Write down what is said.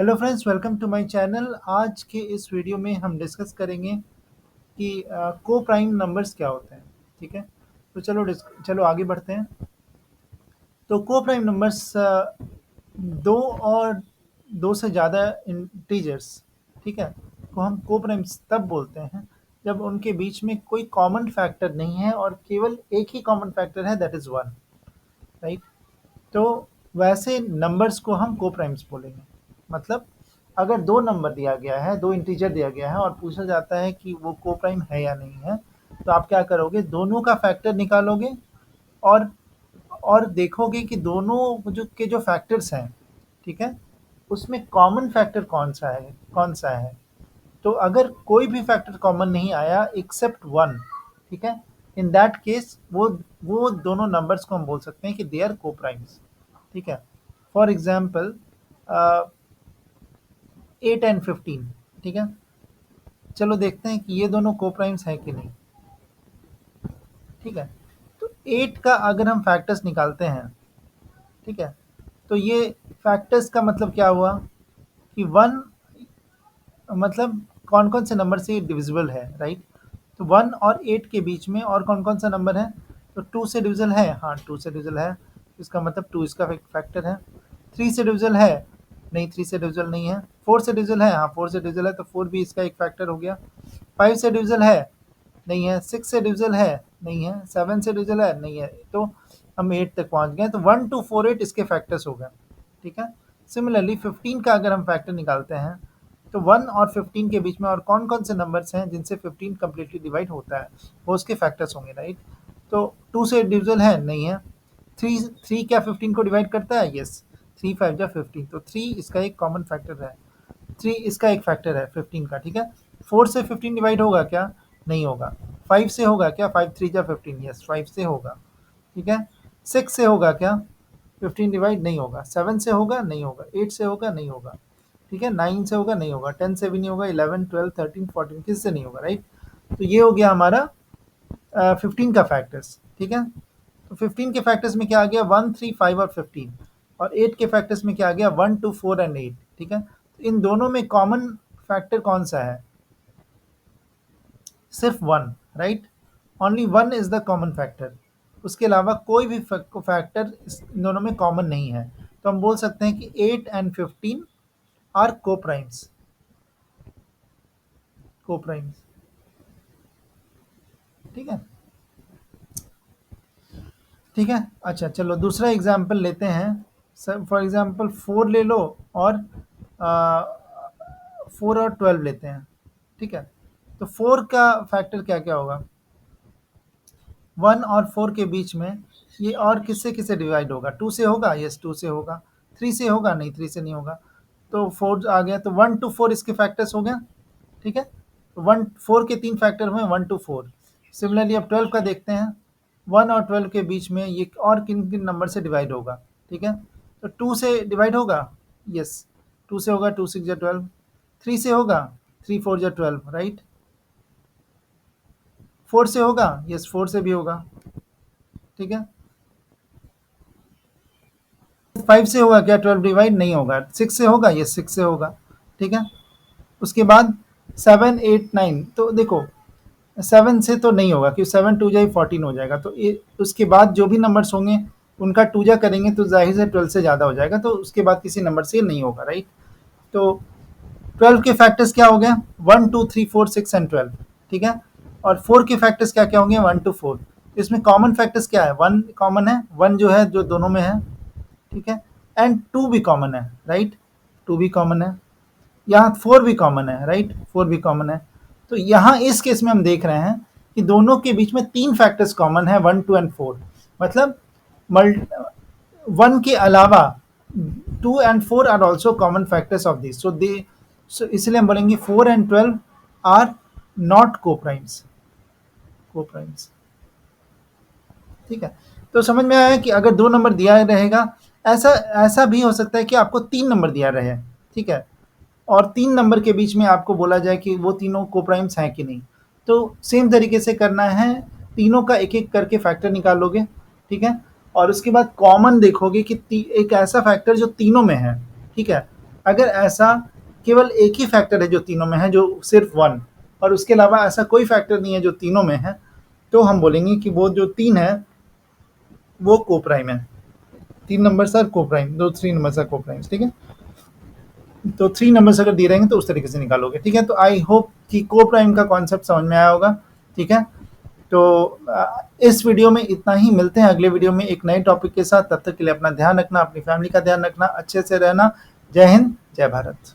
Hello friends, welcome to my channel. आज के इस वीडियो में हम डिस्कस करेंगे कि को प्राइम नंबर्स क्या होते हैं। ठीक है, तो चलो आगे बढ़ते हैं। तो को प्राइम नंबर्स दो और दो से ज़्यादा इंटीजर्स, ठीक है, को हम को प्राइम्स तब बोलते हैं जब उनके बीच में कोई कॉमन फैक्टर नहीं है और केवल एक ही कॉमन फैक्टर है, दैट इज़ वन। राइट। तो वैसे नंबर्स को हम को प्राइम्स बोलेंगे। मतलब अगर दो नंबर दिया गया है, दो इंटीजर दिया गया है और पूछा जाता है कि वो को प्राइम है या नहीं है, तो आप क्या करोगे, दोनों का फैक्टर निकालोगे और देखोगे कि दोनों जो फैक्टर्स हैं, ठीक है, उसमें कॉमन फैक्टर कौन सा है। तो अगर कोई भी फैक्टर कॉमन नहीं आया एक्सेप्ट वन, ठीक है, इन दैट केस वो दोनों नंबर्स को हम बोल सकते हैं कि दे आर को प्राइम्स। ठीक है। फॉर एग्जाम्पल 8 एंड 15, ठीक है। चलो देखते हैं कि ये दोनों को प्राइम्स हैं कि नहीं। ठीक है। तो 8 का अगर हम फैक्टर्स निकालते हैं, ठीक है, तो ये फैक्टर्स का मतलब क्या हुआ कि वन, मतलब कौन कौन से नंबर से ये डिविजिबल है, राइट। तो 1 और 8 के बीच में और कौन कौन सा नंबर है, तो 2 से डिविजल है, हाँ 2 से डिविजल है, इसका मतलब 2 इसका फैक्टर है। 3 से डिविजल है, नहीं 3 से डिविजल नहीं है। 4 से डिविजल है, हाँ 4 से डिविजल है, तो 4 भी इसका एक फैक्टर हो गया। 5 से डिविजल है, नहीं है। 6 से डिविजल है, नहीं है। 7 से डिविजल है, नहीं है। तो हम 8 तक पहुंच गए, तो 1 2 4 8 इसके फैक्टर्स हो गए। ठीक है। सिमिलरली 15 का अगर हम फैक्टर निकालते हैं, तो 1 और 15 के बीच में और कौन कौन से नंबर्स हैं जिनसे 15 कम्प्लीटली डिवाइड होता है, वो उसके फैक्टर्स होंगे, राइट। तो 2 से डिविजल है, नहीं है। 3 क्या 15 को डिवाइड करता है, यस। 3 5 जा 15, तो 3 इसका एक कॉमन फैक्टर है। 3 इसका एक फैक्टर है 15 का, ठीक है। 4 से 15 डिवाइड होगा क्या, नहीं होगा। 5 से होगा क्या, 5 3 जा 15, यस 5 से होगा। ठीक है। 6 से होगा क्या, 15 डिवाइड नहीं होगा। 7 से होगा, नहीं होगा। 8 से होगा, नहीं होगा। ठीक है। 9 से होगा, नहीं होगा। 10 से भी नहीं होगा। 11 12 13 14 किस से नहीं होगा, राइट। तो ये हो गया हमारा 15 का फैक्टर्स। ठीक है। तो 15 के फैक्टर्स में क्या आ गया, 1 3 5 और 15। और 8 के फैक्टर्स में क्या आ गया, 1 2 4 एंड 8। ठीक है। तो इन दोनों में कॉमन फैक्टर कौन सा है, सिर्फ one, right. Only one is the common factor. उसके अलावा कोई भी फैक्टर इन दोनों में कॉमन नहीं है। तो हम बोल सकते हैं कि 8 एंड 15 आर को प्राइम्स। को प्राइम्स, ठीक है। ठीक है। अच्छा चलो दूसरा एग्जाम्पल लेते हैं। सर फॉर एग्जाम्पल 4 ले लो और 4 और 12 लेते हैं। ठीक है। तो 4 का फैक्टर क्या क्या होगा, 1 और 4 के बीच में ये और किससे किससे डिवाइड होगा, 2 से होगा, यस 2 से होगा। 3 से होगा, नहीं 3 से नहीं होगा। तो 4 आ गया, तो 1 टू 4 इसके फैक्टर्स हो गया। ठीक है। तो 1 4 के 3 फैक्टर हुए, 1 टू 4। सिमिलरली अब 12 का देखते हैं। 1 और 12 के बीच में ये और किन किन नंबर से डिवाइड होगा। ठीक है। तो 2 से डिवाइड होगा, यस 2 से होगा, 2 6 जा 12। 3 से होगा, 3 4 जा 12, राइट। 4 से होगा, यस 4 से भी होगा। ठीक है। 5 से होगा क्या, 12 डिवाइड नहीं होगा। 6 से होगा, यस 6 से होगा। ठीक है। उसके बाद 7 8 9, तो देखो 7 से तो नहीं होगा क्योंकि 7 टू जा 14 हो जाएगा। तो ये उसके बाद जो भी नंबर्स होंगे उनका टू जा करेंगे तो जाहिर से 12 से ज़्यादा हो जाएगा, तो उसके बाद किसी नंबर से नहीं होगा, राइट। तो 12 के फैक्टर्स क्या हो गए, 1 2 3 4 6 एंड 12। ठीक है। और 4 के फैक्टर्स क्या क्या होंगे, 1 टू 4। इसमें कॉमन फैक्टर्स क्या है, 1 कॉमन है, 1 जो है जो दोनों में है। ठीक है। एंड 2 भी कॉमन है, राइट। 2 भी कॉमन है। यहाँ 4 भी कॉमन है, राइट। 4 भी कॉमन है। तो यहाँ इस केस में हम देख रहे हैं कि दोनों के बीच में 3 फैक्टर्स कॉमन है, 1 2 एंड 4। मतलब मल्ट 1 के अलावा 2 and 4 are also common factors of this, so इसलिए हम बोलेंगे 4 and 12 are not co primes. Co primes, ठीक है। तो समझ में आया कि अगर 2 नंबर दिया रहेगा, ऐसा ऐसा भी हो सकता है कि आपको 3 नंबर दिया रहे, ठीक है, और 3 नंबर के बीच में आपको बोला जाए कि वो तीनों को प्राइम्स हैं कि नहीं। तो सेम तरीके से करना है, तीनों का एक एक करके फैक्टर निकालोगे। ठीक है। और उसके बाद कॉमन देखोगे कि एक ऐसा फैक्टर जो तीनों में है। ठीक है। अगर ऐसा केवल एक ही फैक्टर है जो तीनों में है, जो सिर्फ वन, और उसके अलावा ऐसा कोई फैक्टर नहीं है जो तीनों में है, तो हम बोलेंगे कि वो जो तीन है वो कोप्राइम है। 3 नंबर्स आर कोप्राइम, दो 3 नंबर्स आर कोप्राइम्स, ठीक है। तो 3 नंबर्स अगर दिए रहेंगे तो उस तरीके से निकालोगे, ठीक है। तो आई होप कि कोप्राइम का कॉन्सेप्ट समझ में आया होगा, ठीक है। तो इस वीडियो में इतना ही, मिलते हैं अगले वीडियो में एक नए टॉपिक के साथ। तब तक के लिए अपना ध्यान रखना, अपनी फैमिली का ध्यान रखना, अच्छे से रहना। जय हिंद, जय भारत।